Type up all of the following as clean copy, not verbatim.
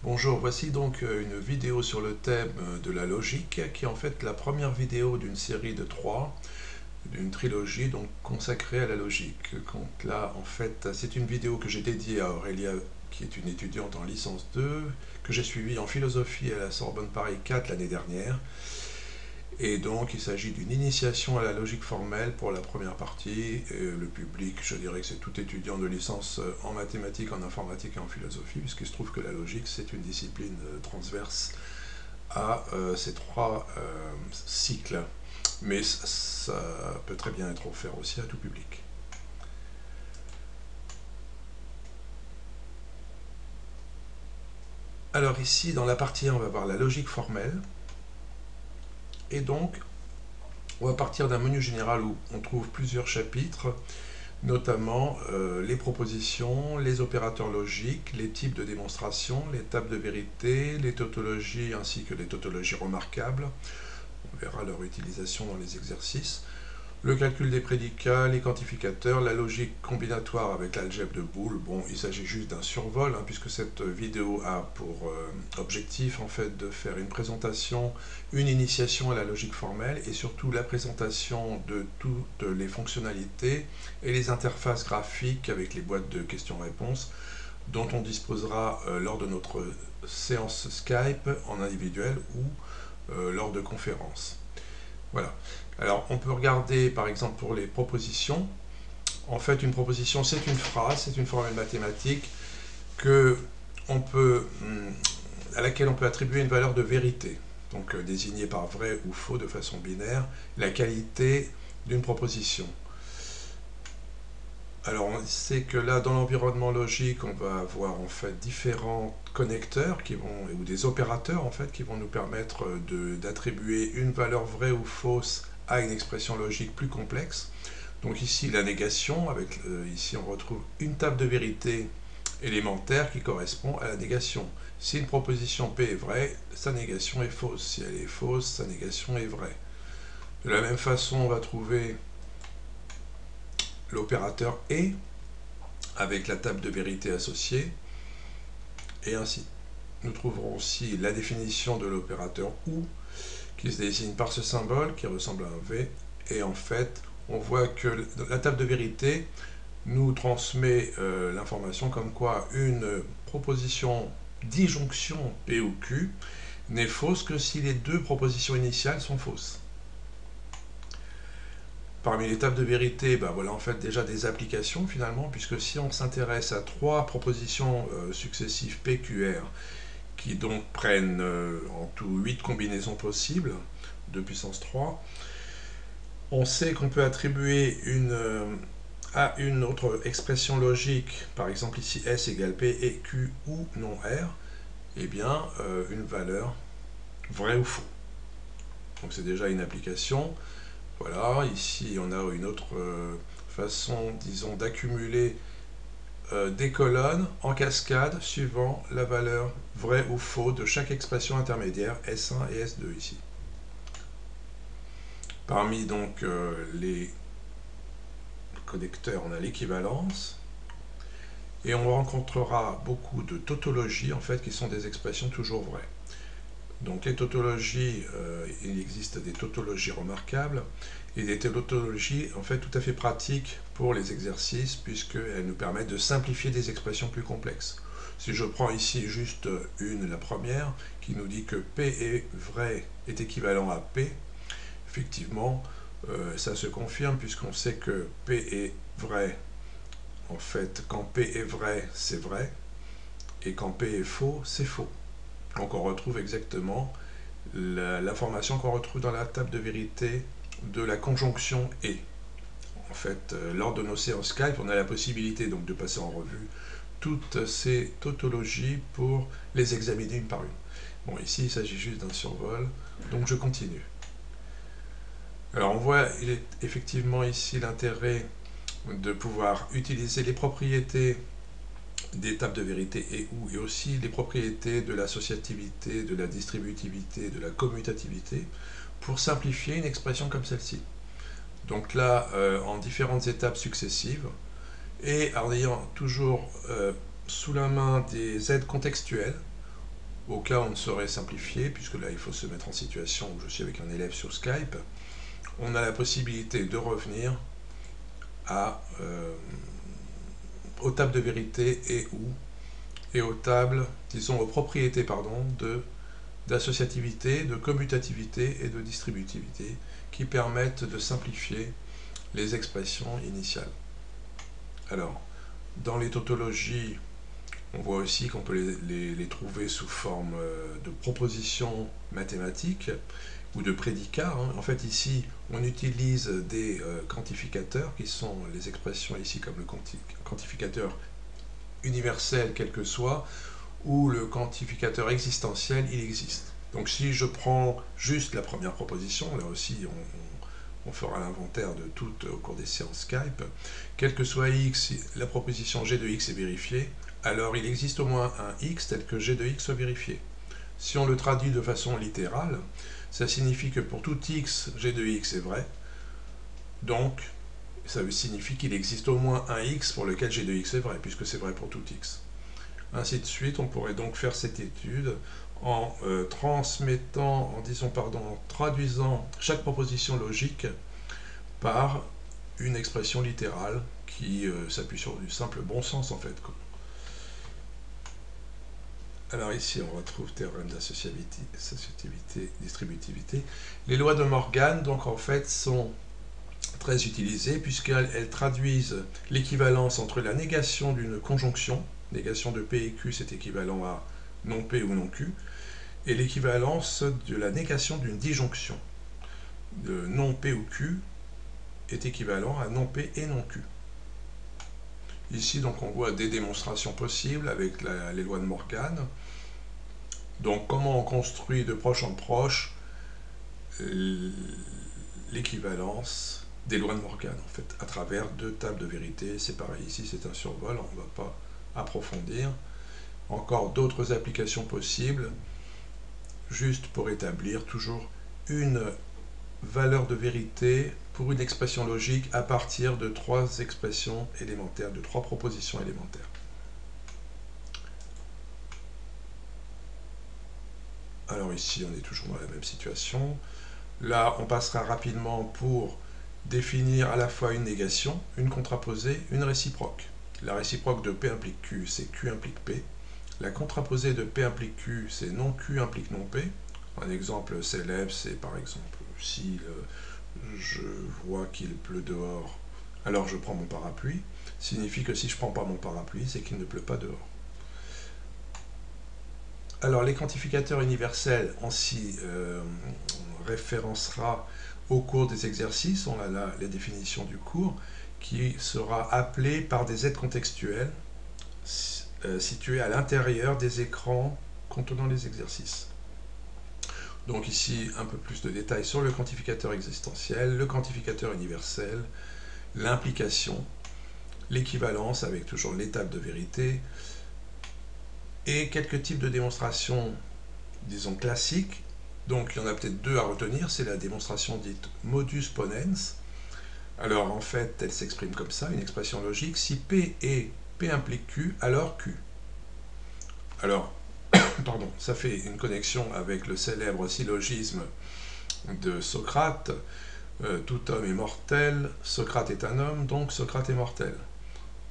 Bonjour, voici donc une vidéo sur le thème de la logique, qui est en fait la première vidéo d'une série de 3, d'une trilogie donc consacrée à la logique. Donc là, en fait, c'est une vidéo que j'ai dédiée à Aurélia, qui est une étudiante en licence 2, que j'ai suivie en philosophie à la Sorbonne Paris 4 l'année dernière. Et donc, il s'agit d'une initiation à la logique formelle pour la première partie. Et le public, je dirais que c'est tout étudiant de licence en mathématiques, en informatique et en philosophie, puisqu'il se trouve que la logique, c'est une discipline transverse à ces trois cycles. Mais ça peut très bien être offert aussi à tout public. Alors ici, dans la partie 1, on va voir la logique formelle. Et donc, on va partir d'un menu général où on trouve plusieurs chapitres, notamment les propositions, les opérateurs logiques, les types de démonstration, les tables de vérité, les tautologies ainsi que les tautologies remarquables. On verra leur utilisation dans les exercices. Le calcul des prédicats, les quantificateurs, la logique combinatoire avec l'algèbre de Boole. Bon, il s'agit juste d'un survol, puisque cette vidéo a pour objectif en fait de faire une présentation, une initiation à la logique formelle et surtout la présentation de toutes les fonctionnalités et les interfaces graphiques avec les boîtes de questions-réponses dont on disposera lors de notre séance Skype en individuel ou lors de conférences. Voilà. Alors, on peut regarder, par exemple, pour les propositions. En fait, une proposition, c'est une phrase, c'est une formule mathématique à laquelle on peut attribuer une valeur de vérité, donc désignée par vrai ou faux de façon binaire, la qualité d'une proposition. Alors, on sait que là, dans l'environnement logique, on va avoir en fait différents connecteurs ou des opérateurs en fait qui vont nous permettre d'attribuer une valeur vraie ou fausse à une expression logique plus complexe. Donc ici, la négation, ici on retrouve une table de vérité élémentaire qui correspond à la négation. Si une proposition P est vraie, sa négation est fausse. Si elle est fausse, sa négation est vraie. De la même façon, on va trouver l'opérateur et avec la table de vérité associée, et ainsi. Nous trouverons aussi la définition de l'opérateur OU, qui se désigne par ce symbole qui ressemble à un V, et en fait, on voit que la table de vérité nous transmet l'information comme quoi une proposition disjonction P ou Q n'est fausse que si les deux propositions initiales sont fausses. Parmi les tables de vérité, voilà en fait déjà des applications finalement, puisque si on s'intéresse à trois propositions successives PQR, qui donc prennent en tout 8 combinaisons possibles, de puissance 3, on sait qu'on peut attribuer à une autre expression logique, par exemple ici S égale P et Q ou non R, eh bien une valeur vraie ou faux. Donc c'est déjà une application. Voilà, ici on a une autre façon, disons, d'accumuler des colonnes en cascade suivant la valeur vrai ou faux de chaque expression intermédiaire S1 et S2 ici. Parmi donc les connecteurs, on a l'équivalence et on rencontrera beaucoup de tautologies en fait qui sont des expressions toujours vraies. Donc les tautologies, il existe des tautologies remarquables et des tautologies en fait tout à fait pratiques pour les exercices puisqu'elles nous permettent de simplifier des expressions plus complexes. Si je prends ici juste la première, qui nous dit que P est vrai est équivalent à P, effectivement, ça se confirme puisqu'on sait que P est vrai. En fait, quand P est vrai, c'est vrai, et quand P est faux, c'est faux. Donc on retrouve exactement l'information qu'on retrouve dans la table de vérité de la conjonction et. En fait, lors de nos séances Skype, on a la possibilité donc de passer en revue toutes ces tautologies pour les examiner une par une. Bon, ici, il s'agit juste d'un survol, donc je continue. Alors, on voit effectivement ici l'intérêt de pouvoir utiliser les propriétés des tables de vérité et ou, et aussi les propriétés de l'associativité, de la distributivité, de la commutativité, pour simplifier une expression comme celle-ci. Donc là, en différentes étapes successives, et en ayant toujours sous la main des aides contextuelles, au cas où on ne saurait simplifier, puisque là il faut se mettre en situation où je suis avec un élève sur Skype, on a la possibilité de revenir aux tables de vérité et aux tables, disons aux propriétés, pardon, d'associativité, de commutativité et de distributivité qui permettent de simplifier les expressions initiales. Alors, dans les tautologies, on voit aussi qu'on peut les trouver sous forme de propositions mathématiques ou de prédicats. En fait, ici, on utilise des quantificateurs qui sont les expressions ici comme le quantificateur universel, quel que soit, ou le quantificateur existentiel, il existe. Donc si je prends juste la première proposition, là aussi on fera l'inventaire de toutes au cours des séances Skype, quel que soit x, la proposition g de x est vérifiée, alors il existe au moins un x tel que g de x soit vérifié. Si on le traduit de façon littérale, ça signifie que pour tout x, g de x est vrai, donc ça signifie qu'il existe au moins un x pour lequel g de x est vrai, puisque c'est vrai pour tout x. Ainsi de suite, on pourrait donc faire cette étude en traduisant chaque proposition logique par une expression littérale qui s'appuie sur du simple bon sens en fait. Alors ici on retrouve théorème d'associativité, distributivité. Les lois de Morgan donc en fait sont très utilisées puisqu'elles traduisent l'équivalence entre la négation d'une conjonction, négation de P et Q c'est équivalent à non P ou non Q, et l'équivalence de la négation d'une disjonction. De non P ou Q est équivalent à non P et non Q. Ici donc on voit des démonstrations possibles avec les lois de Morgan. Donc comment on construit de proche en proche l'équivalence des lois de Morgan en fait, à travers deux tables de vérité. C'est pareil, ici c'est un survol, on ne va pas approfondir. Encore d'autres applications possibles, juste pour établir toujours une valeur de vérité pour une expression logique à partir de trois expressions élémentaires, de trois propositions élémentaires. Alors ici, on est toujours dans la même situation. Là, on passera rapidement pour définir à la fois une négation, une contraposée, une réciproque. La réciproque de P implique Q, c'est Q implique P. La contraposée de P implique Q, c'est non Q implique non P. Un exemple célèbre, c'est par exemple si je vois qu'il pleut dehors, alors je prends mon parapluie. Signifie que si je ne prends pas mon parapluie, c'est qu'il ne pleut pas dehors. Alors les quantificateurs universels, on s'y référencera au cours des exercices. On a là les définitions du cours, qui sera appelé par des aides contextuelles situées à l'intérieur des écrans contenant les exercices. Donc ici, un peu plus de détails sur le quantificateur existentiel, le quantificateur universel, l'implication, l'équivalence avec toujours l'étape de vérité, et quelques types de démonstrations, disons, classiques. Donc il y en a peut-être deux à retenir, c'est la démonstration dite modus ponens. Alors en fait, elle s'exprime comme ça, une expression logique. Si P est P implique Q, alors Q. Alors, pardon, ça fait une connexion avec le célèbre syllogisme de Socrate. Tout homme est mortel, Socrate est un homme, donc Socrate est mortel.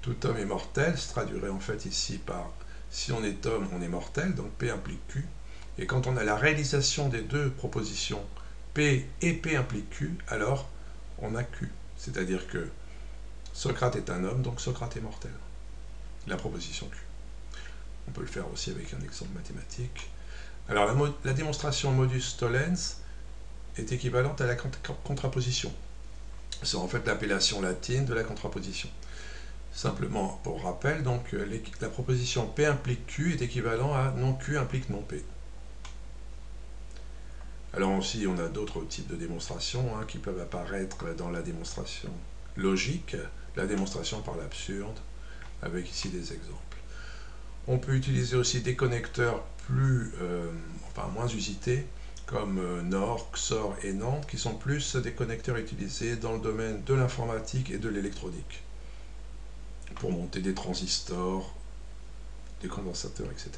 Tout homme est mortel se traduirait en fait ici par si on est homme, on est mortel, donc P implique Q. Et quand on a la réalisation des deux propositions, P et P implique Q, alors on a Q. C'est-à-dire que Socrate est un homme, donc Socrate est mortel. La proposition Q. On peut le faire aussi avec un exemple mathématique. Alors la démonstration modus tollens est équivalente à la contraposition. C'est en fait l'appellation latine de la contraposition. Simplement, pour rappel, donc, la proposition P implique Q est équivalent à non Q implique non P. Alors aussi, on a d'autres types de démonstrations qui peuvent apparaître dans la démonstration logique, la démonstration par l'absurde, avec ici des exemples. On peut utiliser aussi des connecteurs moins usités, comme NOR, XOR et NAND, qui sont plus des connecteurs utilisés dans le domaine de l'informatique et de l'électronique, pour monter des transistors, des condensateurs, etc.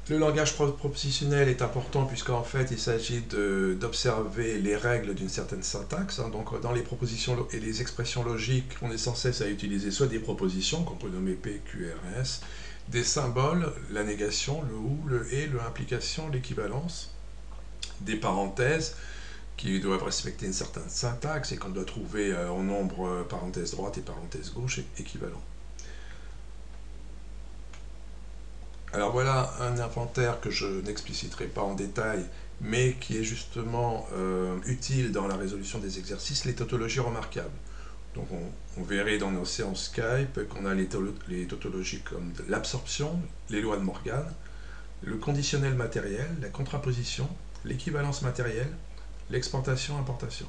Le langage propositionnel est important puisqu'en fait il s'agit d'observer les règles d'une certaine syntaxe. Donc dans les propositions et les expressions logiques, on est sans cesse à utiliser soit des propositions qu'on peut nommer P, Q, R, S, des symboles, la négation, le ou, le et, l'implication, l'équivalence, des parenthèses qui doivent respecter une certaine syntaxe et qu'on doit trouver en nombre parenthèse droite et parenthèse gauche équivalent. Alors voilà un inventaire que je n'expliciterai pas en détail, mais qui est justement utile dans la résolution des exercices, les tautologies remarquables. Donc on verrait dans nos séances Skype qu'on a les tautologies comme l'absorption, les lois de Morgan, le conditionnel matériel, la contraposition, l'équivalence matérielle, l'exportation-importation.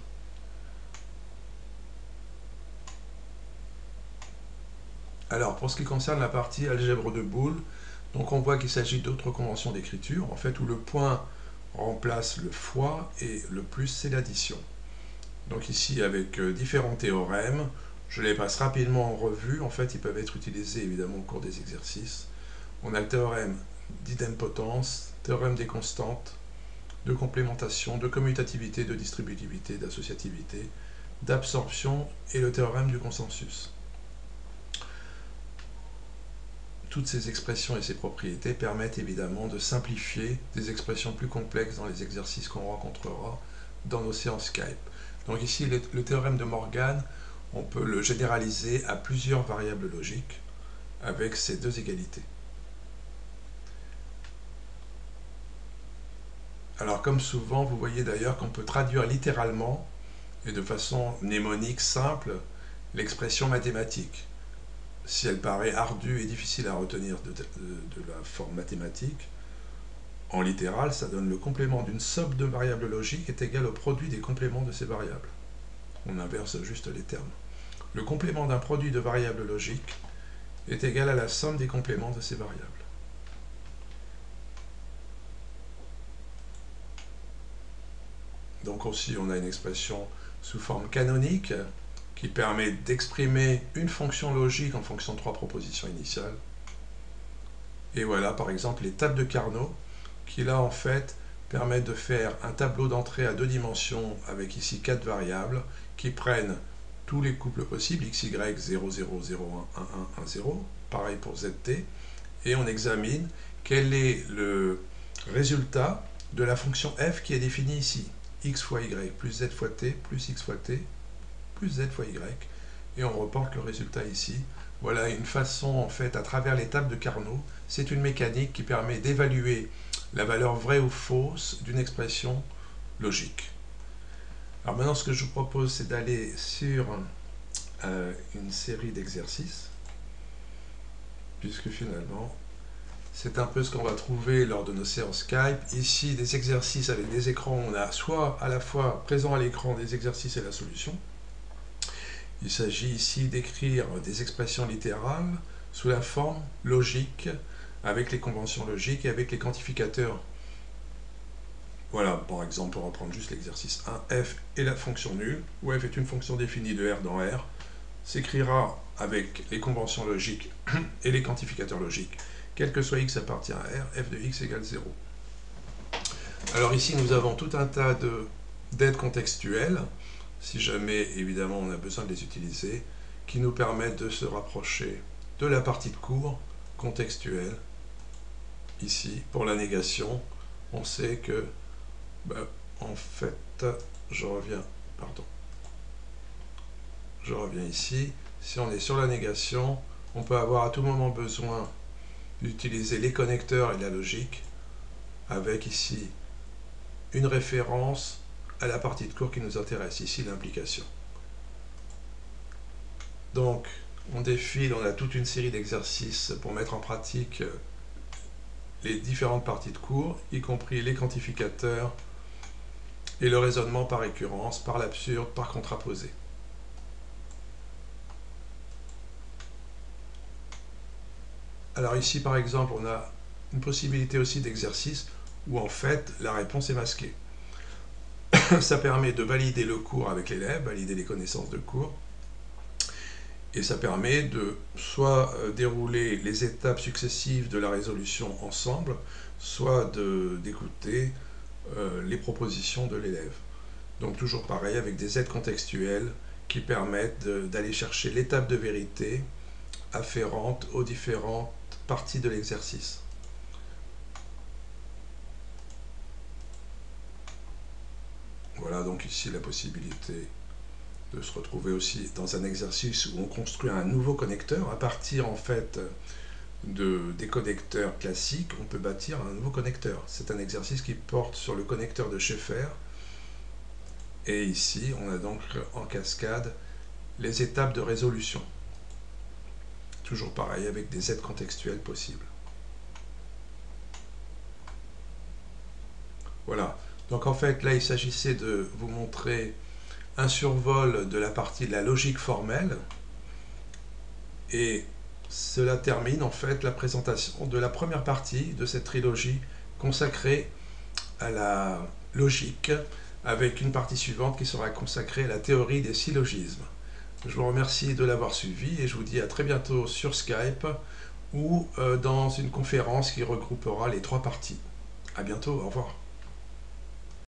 Alors pour ce qui concerne la partie algèbre de Boole, donc on voit qu'il s'agit d'autres conventions d'écriture, en fait où le point remplace le fois et le plus c'est l'addition. Donc ici avec différents théorèmes, je les passe rapidement en revue, en fait ils peuvent être utilisés évidemment au cours des exercices. On a le théorème d'idempotence, théorème des constantes, de complémentation, de commutativité, de distributivité, d'associativité, d'absorption et le théorème du consensus. Toutes ces expressions et ces propriétés permettent évidemment de simplifier des expressions plus complexes dans les exercices qu'on rencontrera dans nos séances Skype. Donc ici, le théorème de Morgan, on peut le généraliser à plusieurs variables logiques avec ces deux égalités. Alors comme souvent, vous voyez d'ailleurs qu'on peut traduire littéralement et de façon mnémonique simple l'expression mathématique. Si elle paraît ardue et difficile à retenir de la forme mathématique, en littéral, ça donne le complément d'une somme de variables logiques est égal au produit des compléments de ces variables. On inverse juste les termes. Le complément d'un produit de variables logiques est égal à la somme des compléments de ces variables. Donc aussi, on a une expression sous forme canonique qui permet d'exprimer une fonction logique en fonction de trois propositions initiales. Et voilà, par exemple, les tables de Carnot, qui là, en fait, permettent de faire un tableau d'entrée à deux dimensions avec ici 4 variables qui prennent tous les couples possibles, xy, 0, 0, 0, 1, 1, 1, 1, 0, pareil pour zt, et on examine quel est le résultat de la fonction f qui est définie ici, x fois y plus z fois t plus x fois t plus z fois y, et on reporte le résultat ici. Voilà une façon, en fait, à travers les tables de Carnot, c'est une mécanique qui permet d'évaluer la valeur vraie ou fausse d'une expression logique. Alors maintenant, ce que je vous propose, c'est d'aller sur une série d'exercices, puisque finalement, c'est un peu ce qu'on va trouver lors de nos séances Skype. Ici, des exercices avec des écrans, on a soit à la fois présent à l'écran des exercices et la solution. Il s'agit ici d'écrire des expressions littérales sous la forme logique, avec les conventions logiques et avec les quantificateurs. Voilà, par exemple, pour reprendre juste l'exercice 1, f est la fonction nulle, où f est une fonction définie de R dans R, s'écrira avec les conventions logiques et les quantificateurs logiques. Quel que soit x appartient à R, f de x égale 0. Alors ici, nous avons tout un tas d'aides contextuelles, si jamais, évidemment, on a besoin de les utiliser, qui nous permettent de se rapprocher de la partie de cours contextuelle. Ici, pour la négation, on sait que, en fait, je reviens ici. Si on est sur la négation, on peut avoir à tout moment besoin d'utiliser les connecteurs et la logique, avec ici une référence à la partie de cours qui nous intéresse, ici l'implication. Donc, on défile, on a toute une série d'exercices pour mettre en pratique les différentes parties de cours, y compris les quantificateurs et le raisonnement par récurrence, par l'absurde, par contraposé. Alors ici, par exemple, on a une possibilité aussi d'exercice où en fait la réponse est masquée. Ça permet de valider le cours avec l'élève, valider les connaissances de cours, Et ça permet de soit dérouler les étapes successives de la résolution ensemble, soit d'écouter les propositions de l'élève. Donc toujours pareil, avec des aides contextuelles qui permettent d'aller chercher l'étape de vérité afférente aux différentes parties de l'exercice. Voilà donc ici la possibilité de se retrouver aussi dans un exercice où on construit un nouveau connecteur. À partir en fait des connecteurs classiques, on peut bâtir un nouveau connecteur. C'est un exercice qui porte sur le connecteur de Schaeffer. Et ici, on a donc en cascade les étapes de résolution. Toujours pareil, avec des aides contextuelles possibles. Voilà. Donc en fait, là, il s'agissait de vous montrer un survol de la partie de la logique formelle. Et cela termine en fait la présentation de la première partie de cette trilogie consacrée à la logique, avec une partie suivante qui sera consacrée à la théorie des syllogismes. Je vous remercie de l'avoir suivi et je vous dis à très bientôt sur Skype ou dans une conférence qui regroupera les trois parties. À bientôt, au revoir.